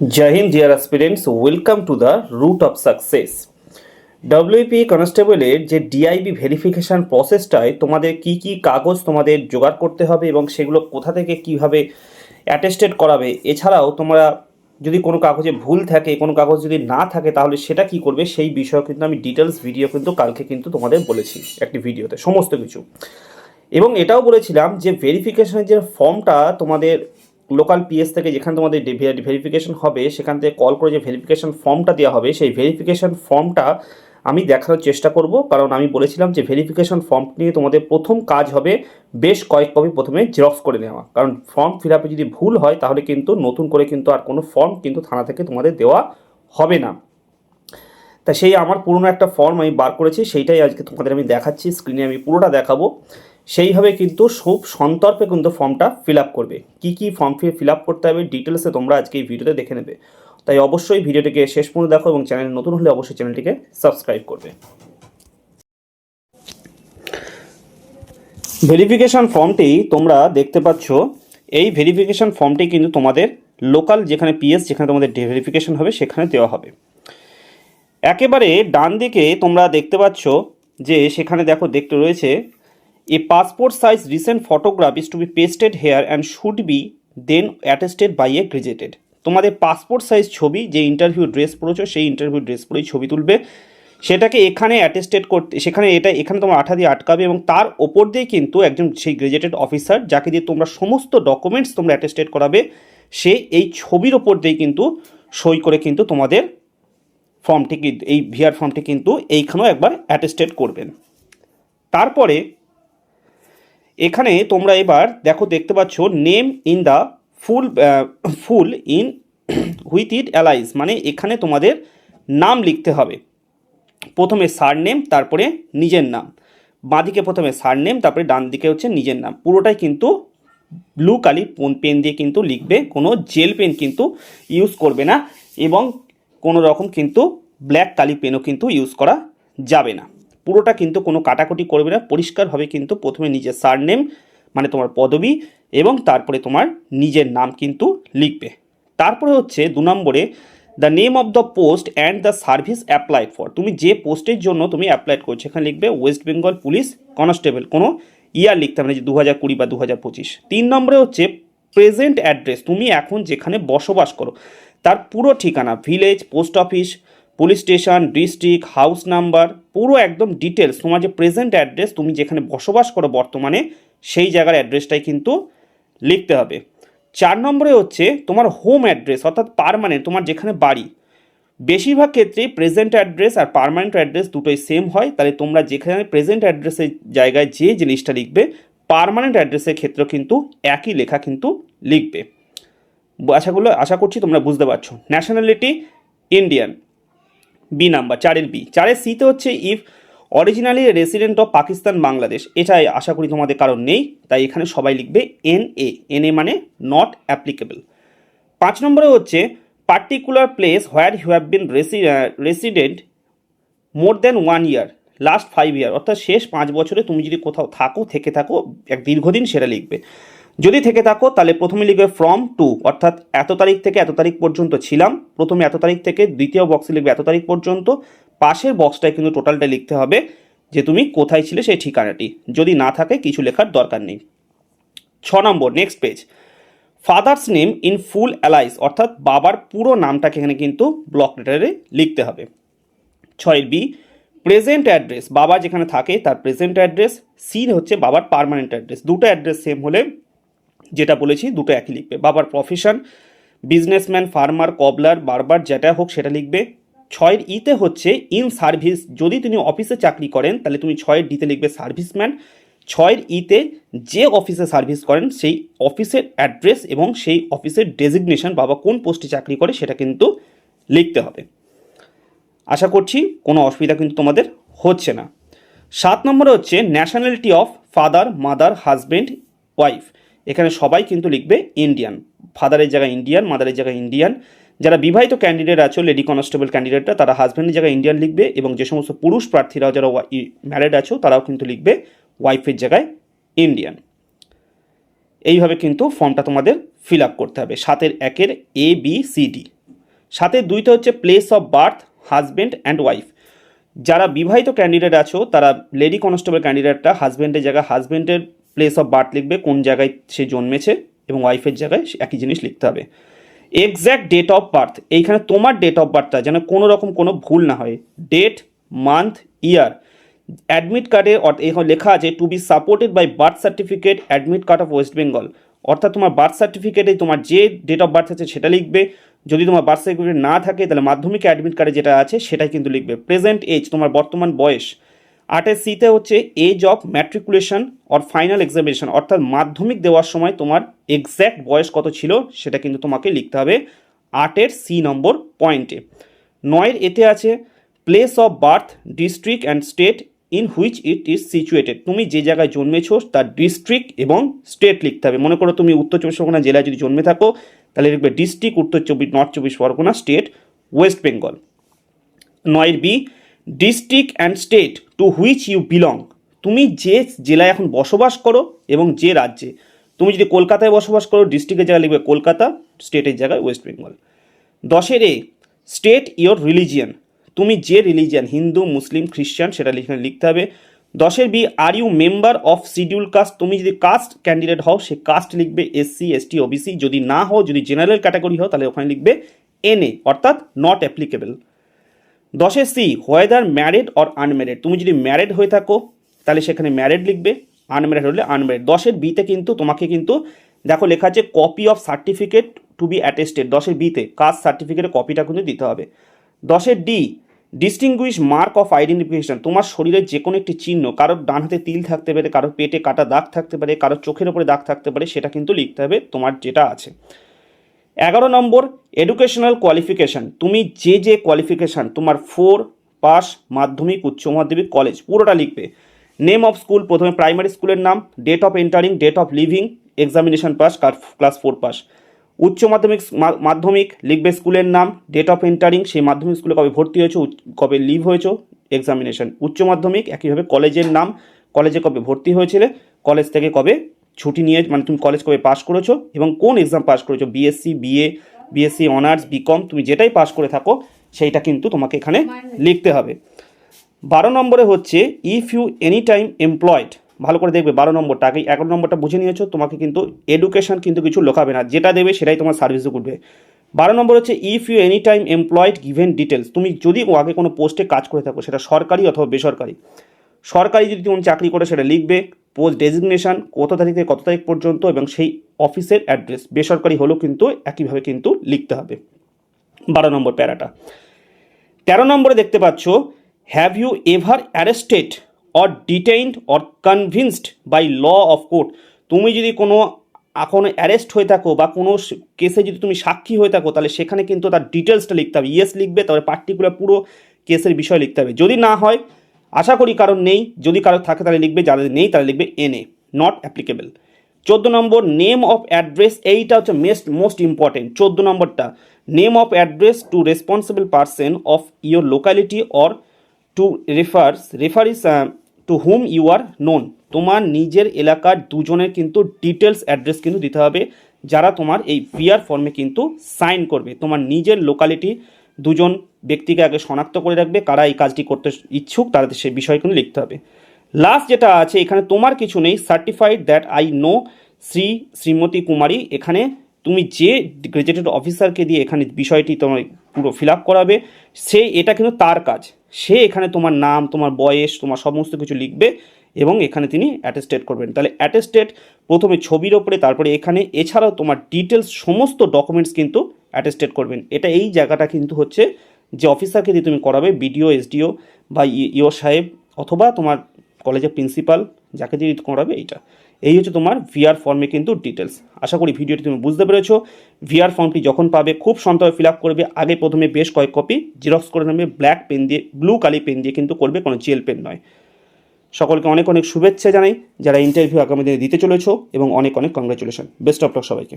Jai Hind, dear aspirants, welcome to the root of success. WP কনস্টেবলের যে DIB verification প্রসেসটায় তোমাদের কি কি কাগজ তোমাদের জোগাড় করতে হবে এবং সেগুলো কোথা থেকে কিভাবে অ্যাটেস্টেড করাবে, এছাড়াও তোমরা যদি কোনো কাগজে ভুল থাকে, কোনো কাগজ যদি না থাকে, তাহলে সেটা কি করবে সেই বিষয়ে কিন্তু আমি ডিটেলস ভিডিও কিন্তু কালকে কিন্তু তোমাদের বলেছি একটি ভিডিওতে সমস্ত কিছু। এবং এটাও বলেছিলাম যে ভেরিফিকেশনের যে ফর্মটা তোমাদের লোকাল পিএস থেকে যেখানে তোমাদের ভেরিফিকেশন হবে সেখান থেকে কল করে যে ভেরিফিকেশন ফর্মটা দেওয়া হবে, সেই ভেরিফিকেশন ফর্মটা আমি দেখানোর চেষ্টা করব। কারণ আমি বলেছিলাম যে ভেরিফিকেশন ফর্ম নিয়ে তোমাদের প্রথম কাজ হবে বেশ কয়েক কপি প্রথমে জেরক্স করে নেওয়া, কারণ ফর্ম ফিল আপে যদি ভুল হয় তাহলে কিন্তু নতুন করে কিন্তু আর কোনো ফর্ম কিন্তু থানা থেকে তোমাদের দেওয়া হবে না। তা সেই আমার পুরনো একটা ফর্ম আমি বার করেছি, সেইটাই আজকে তোমাদের আমি দেখাচ্ছি, স্ক্রিনে আমি পুরোটা দেখাবো। সেইভাবে কিন্তু খুব সন্তর্পে কিন্তু ফর্মটা ফিল আপ করবে। কী কী ফর্ম ফিল আপ করতে হবে ডিটেলসে তোমরা আজকে এই ভিডিওতে দেখে নেবে। তাই অবশ্যই ভিডিওটিকে শেষ পর্যন্ত দেখো এবং চ্যানেল নতুন হলে অবশ্যই চ্যানেলটিকে সাবস্ক্রাইব করবে। ভেরিফিকেশান ফর্মটি তোমরা দেখতে পাচ্ছ, এই ভেরিফিকেশান ফর্মটি কিন্তু তোমাদের লোকাল যেখানে পিএস যেখানে তোমাদের ভেরিফিকেশান হবে সেখানে দেওয়া হবে। একেবারে ডান দিকে তোমরা দেখতে পাচ্ছ যে সেখানে দেখতে রয়েছে a passport size recent photograph is to be pasted here and should be then attested by a graduated. তোমাদের পাসপোর্ট সাইজ ছবি, যে ইন্টারভিউ ড্রেস পরেছো সেই ইন্টারভিউ ড্রেস পরেই ছবি তুলবে, সেটাকে এখানে অ্যাটেস্টেড করতে এখানে তোমরা আঠা দিয়ে আটকাবে এবং তার ওপর দিয়ে কিন্তু একজন সেই গ্রেজুয়েটেড অফিসার যাকে দিয়ে তোমরা সমস্ত ডকুমেন্টস তোমরা অ্যাটেস্টেড করাবে, সে এই ছবির ওপর দিয়ে কিন্তু সই করে কিন্তু তোমাদের ফর্মটি এই ভিআর ফর্মটি কিন্তু এইখানেও একবার অ্যাটেস্টেড করবেন। তারপরে এখানে তোমরা এবার দেখতে পাচ্ছ name in the full in with it allies, মানে এখানে তোমাদের নাম লিখতে হবে। প্রথমে সারনেম, তারপরে নিজের নাম। বাঁদিকে প্রথমে সারনেম, তারপরে ডান দিকে হচ্ছে নিজের নাম। পুরোটাই কিন্তু ব্লু কালি পেন দিয়ে কিন্তু লিখবে, কোনো জেল পেন কিন্তু ইউজ করবে না এবং কোনো রকম কিন্তু ব্ল্যাক কালি পেনও কিন্তু ইউজ করা যাবে না। পুরোটা কিন্তু কোনো কাটাকুটি করবে না, পরিষ্কারভাবে কিন্তু প্রথমে নিজের সারনেম মানে তোমার পদবি এবং তারপরে তোমার নিজের নাম কিন্তু লিখবে। তারপরে হচ্ছে 2 নম্বরে the name of the post and the service applied for. তুমি যে পোস্টের জন্য তুমি অ্যাপ্লাইড করছো এখানে লিখবে ওয়েস্ট বেঙ্গল পুলিশ কনস্টেবল, কোনো ইয়ার লিখতে হবে না যে 2020 বা 2025। 3 নম্বরে হচ্ছে প্রেজেন্ট অ্যাড্রেস, তুমি এখন যেখানে বসবাস করো তার পুরো ঠিকানা, village, post office, police station, district, house number, পুরো একদম ডিটেলস তোমার যে প্রেজেন্ট অ্যাড্রেস তুমি যেখানে বসবাস করো বর্তমানে সেই জায়গার অ্যাড্রেসটাই কিন্তু লিখতে হবে। 4 নম্বরে হচ্ছে তোমার হোম অ্যাড্রেস অর্থাৎ পার্মানেন্ট, তোমার যেখানে বাড়ি। বেশিরভাগ ক্ষেত্রেই প্রেজেন্ট অ্যাড্রেস আর পার্মানেন্ট অ্যাড্রেস দুটোই সেম হয়, তাহলে তোমরা যেখানে প্রেজেন্ট অ্যাড্রেসের জায়গায় যে জিনিসটা লিখবে পার্মানেন্ট অ্যাড্রেসের ক্ষেত্রে কিন্তু একই লেখা কিন্তু লিখবে। আশা করছি তোমরা বুঝতে পারছো। ন্যাশনালিটি ইন্ডিয়ান, বি নাম্বার 4-এর বি। 4-এর সিতে হচ্ছে if originally resident of Pakistan Bangladesh, এটাই আশা করি তোমাদের কারণ নেই, তাই এখানে সবাই লিখবে এনএ মানে নট অ্যাপ্লিকেবল। 5 নম্বরে হচ্ছে particular place where you have been resident more than 1 year last 5 year, অর্থাৎ শেষ 5 বছরে তুমি যদি কোথাও থেকে থাকো এক দীর্ঘদিন সেটা লিখবে। যদি থেকে থাকো তাহলে প্রথমে লিখবে ফ্রম টু, অর্থাৎ এত তারিখ থেকে এত তারিখ পর্যন্ত ছিলাম, প্রথমে এত তারিখ থেকে, দ্বিতীয় বক্সে লিখবে এত তারিখ পর্যন্ত, পাশের বক্সটায় কিন্তু টোটালটা লিখতে হবে যে তুমি কোথায় ছিলে সেই ঠিকানাটি, যদি না থাকে কিছু লেখার দরকার নেই। 6 number next page, father's name in full alias, অর্থাৎ বাবার পুরো নামটাকে এখানে কিন্তু ব্লক লেটারে লিখতে হবে। 6-এর বি প্রেজেন্ট অ্যাড্রেস, বাবা যেখানে থাকে তার প্রেজেন্ট অ্যাড্রেস। সি হচ্ছে বাবার পার্মানেন্ট অ্যাড্রেস। দুটো অ্যাড্রেস সেম হলে যেটা বলেছি দুটো একই লিখবে। বাবার প্রফেশন বিজনেসম্যান, ফার্মার, কবলার, বারবার যেটা হোক সেটা লিখবে। 6-এর ইতে হচ্ছে ইন সার্ভিস, যদি তিনি অফিসে চাকরি করেন তাহলে তুমি 6-এর ডিতে লিখবে সার্ভিসম্যান। 6-এর ইতে যে অফিসে সার্ভিস করেন সেই অফিসের অ্যাড্রেস এবং সেই অফিসের ডেজিগনেশন, বাবা কোন পোস্টে চাকরি করে সেটা কিন্তু লিখতে হবে। আশা করছি কোনো অসুবিধা কিন্তু তোমাদের হচ্ছে না। 7 নম্বরে হচ্ছে nationality of father, mother, husband, wife, এখানে সবাই কিন্তু লিখবে ইন্ডিয়ান, ফাদারের জায়গায় ইন্ডিয়ান, মাদারের জায়গায় ইন্ডিয়ান। যারা বিবাহিত ক্যান্ডিডেট আছো লেডি কনস্টেবল ক্যান্ডিডেটরা তারা হাজব্যান্ডের জায়গায় ইন্ডিয়ান লিখবে এবং যে সমস্ত পুরুষ প্রার্থীরাও যারা ম্যারিড আছো তারাও কিন্তু লিখবে ওয়াইফের জায়গায় ইন্ডিয়ান। এইভাবে কিন্তু ফর্মটা তোমাদের ফিল আপ করতে হবে 7-এর 1-এর ABCD। সাথে 2তে হচ্ছে place of birth husband and wife. যারা বিবাহিত ক্যান্ডিডেট আছো তারা লেডি কনস্টেবল ক্যান্ডিডেটটা হাজব্যান্ডের জায়গায় হাজব্যান্ডের প্লেস অফ বার্থ লিখবে, কোন জায়গায় সে জন্মেছে, এবং ওয়াইফের জায়গায় একই জিনিস লিখতে হবে। এক্স্যাক্ট ডেট অফ বার্থ, এইখানে তোমার ডেট অফ বার্থটা যেন কোনো রকম কোনো ভুল না হয়। ডেট, মান্থ, ইয়ার। অ্যাডমিট কার্ডে এখানে লেখা আছে to be supported by birth certificate admit card of West Bengal, অর্থাৎ তোমার বার্থ সার্টিফিকেটে তোমার যে ডেট অফ বার্থ আছে সেটা লিখবে। যদি তোমার বার্থ সার্টিফিকেট না থাকে তাহলে মাধ্যমিক অ্যাডমিট কার্ডে যেটা আছে সেটাই কিন্তু লিখবে। প্রেজেন্ট এজ, তোমার বর্তমান বয়স। 8 সিতে হচ্ছে age of matriculation or final examination, অর্থাৎ মাধ্যমিক দেওয়ার সময় তোমার এক্স্যাক্ট বয়স কত ছিল সেটা কিন্তু তোমাকে লিখতে হবে 8 সি নম্বর পয়েন্টে। 9 এতে আছে place of birth district and state in which it is situated, তুমি যে জায়গায় জন্মেছো তার ডিস্ট্রিক্ট এবং স্টেট লিখতে হবে। মনে করো তুমি উত্তর 24 পরগনা জেলায় যদি জন্মে থাকো তাহলে লিখবে district north 24 Pargana, state West Bengal. 9 B district and state to which you belong, তুমি যে জেলায় এখন বসবাস করো এবং যে রাজ্যে। তুমি যদি কলকাতায় বসবাস করো ডিস্ট্রিক্টের জায়গায় লিখবে কলকাতা, স্টেটের জায়গায় West Bengal. 10 a state your religion, তুমি যে রিলিজিয়ান হিন্দু মুসলিম খ্রিস্টান সেটা লিখতে হবে। 10 B are you member of schedule caste, তুমি যদি কাস্ট ক্যান্ডিডেট হও সে কাস্ট লিখবে SC ST OBC, যদি না হও যদি জেনারেল ক্যাটাগরি হও তাহলে ওখানে লিখবে NA অর্থাৎ not applicable. 10 C whether married or unmarried, তুমি যদি ম্যারিড হয়ে থাকো তাহলে সেখানে ম্যারিড লিখবে, আনম্যারিড হলে আনম্যারিড। 10 বিতে কিন্তু তোমাকে কিন্তু দেখো লেখা আছে copy of certificate to be attested, 10 বিতে কাস্ট সার্টিফিকেটের কপিটা কিন্তু দিতে হবে। 10 D distinguish mark of identification, তোমার শরীরের যে কোনো একটি চিহ্ন, কারোর ডান হাতে তিল থাকতে পারে, কারোর পেটে কাটা দাগ থাকতে পারে, কারোর চোখের ওপরে দাগ থাকতে পারে, সেটা কিন্তু লিখতে হবে তোমার যেটা আছে। 11 নম্বর এডুকেশনাল কোয়ালিফিকেশান, তুমি যে কোয়ালিফিকেশান তোমার 4 পাস, মাধ্যমিক, উচ্চ মাধ্যমিক, কলেজ পুরোটা লিখবে। নেম অফ স্কুল, প্রথমে প্রাইমারি স্কুলের নাম, date of entering, date of leaving, examination pass, class 4 pass. উচ্চ মাধ্যমিক লিখবে স্কুলের নাম, ডেট অফ এন্টারিং, সেই মাধ্যমিক স্কুলে কবে ভর্তি হয়েছো, কবে লিভ হয়েছো, এক্সামিনেশন। উচ্চ মাধ্যমিক একইভাবে কলেজের নাম, কলেজে কবে ভর্তি হয়েছিলে, কলেজ থেকে কবে ছুটি নিয়ে মানে তুমি কলেজ কবে পাস করেছো এবং কোন এক্সাম পাস করেছো, BSc BA BSc honours BCom, তুমি যেটাই পাস করে থাকো সেইটা কিন্তু তোমাকে এখানে লিখতে হবে। 12 নম্বরে হচ্ছে if you any time employed, ভালো করে দেখবে 12 নম্বরটা, আগে 11 নম্বরটা বুঝে নিয়েছো, তোমাকে কিন্তু এডুকেশন কিন্তু কিছু লেখাবে না, যেটা দেবে সেটাই তোমার সার্ভিসে করবে। 12 নম্বর হচ্ছে if you any time employed given details, তুমি যদি আগে কোনো পোস্টে কাজ করে থাকো সেটা সরকারি অথবা বেসরকারি। সরকারি যদি তুমি চাকরি করে সেটা লিখবে, পোস্ট ডেজিগনেশন কত তারিখ থেকে কত তারিখ পর্যন্ত এবং সেই অফিসের অ্যাড্রেস। বেসরকারি হলেও কিন্তু একইভাবে কিন্তু লিখতে হবে 12 নম্বর প্যারাটা। 13 নম্বরে দেখতে পাচ্ছ have you ever arrested or detained or convinced by law of court, তুমি যদি কোনো অ্যারেস্ট হয়ে থাকো বা কোনো কেসে যদি তুমি সাক্ষী হয়ে থাকো তাহলে সেখানে কিন্তু তার ডিটেলসটা লিখতে হবে, ইয়েস লিখবে, তারপরে পার্টিকুলার পুরো কেসের বিষয় লিখতে হবে। যদি না হয়, আশা করি কারণ নেই, যদি কারোর থাকে তাহলে লিখবে, যাদের নেই তাহলে লিখবে NA not applicable. 14 number name of address, এইটা হচ্ছে মোস্ট ইম্পর্টেন্ট। 14 নম্বরটা name of address to responsible person of your locality or to referees to whom you are known, তোমার নিজের এলাকার দুজনের কিন্তু ডিটেলস অ্যাড্রেস কিন্তু দিতে হবে, যারা তোমার এই VR ফর্মে কিন্তু সাইন করবে। তোমার নিজের লোকালিটি দুজন ব্যক্তিকে আগে শনাক্ত করে রাখবে, কারা এই কাজটি করতে ইচ্ছুক তাদের সেই বিষয় কিন্তু লিখতে হবে। লাস্ট যেটা আছে এখানে তোমার কিছু নেই, certified that I know Shrimati Kumari, এখানে তুমি যে গ্রেজুয়েটেড অফিসারকে দিয়ে এখানে বিষয়টি তোমার পুরো ফিল আপ করাবে, এটা কিন্তু তার কাজ, সে এখানে তোমার নাম, তোমার বয়স, তোমার সমস্ত কিছু লিখবে এবং এখানে তিনি অ্যাটেস্টেড করবেন। তাহলে অ্যাটেস্টেড প্রথমে ছবির ওপরে, তারপরে এখানে, এছাড়াও তোমার ডিটেলস সমস্ত ডকুমেন্টস কিন্তু অ্যাটেস্টেড করবেন। এটা এই জায়গাটা কিন্তু হচ্ছে যে অফিসারকে দিয়ে তুমি করাবে, BDO SDO বা ইও সাহেব অথবা তোমার কলেজের প্রিন্সিপাল, যাকে দিয়ে করাবে এইটা। এই হচ্ছে তোমার VR ফর্মে কিন্তু ডিটেলস। আশা করি ভিডিওটি তুমি বুঝতে পেরেছো। VR ফর্মটি যখন পাবে খুব সন্তভাবে ফিল আপ করবে, আগে প্রথমে বেশ কয়েক কপি জেরক্স করে নেবে, ব্ল্যাক পেন দিয়ে, ব্লু কালি পেন দিয়ে কিন্তু করবে, কোনো জেল পেন নয়। সকলকে অনেক অনেক শুভেচ্ছা জানাই যারা ইন্টারভিউ আগামী দিনে দিতে চলেছো এবং অনেক অনেক কংগ্রাচুলেশন। বেস্ট অফ লাক সবাইকে।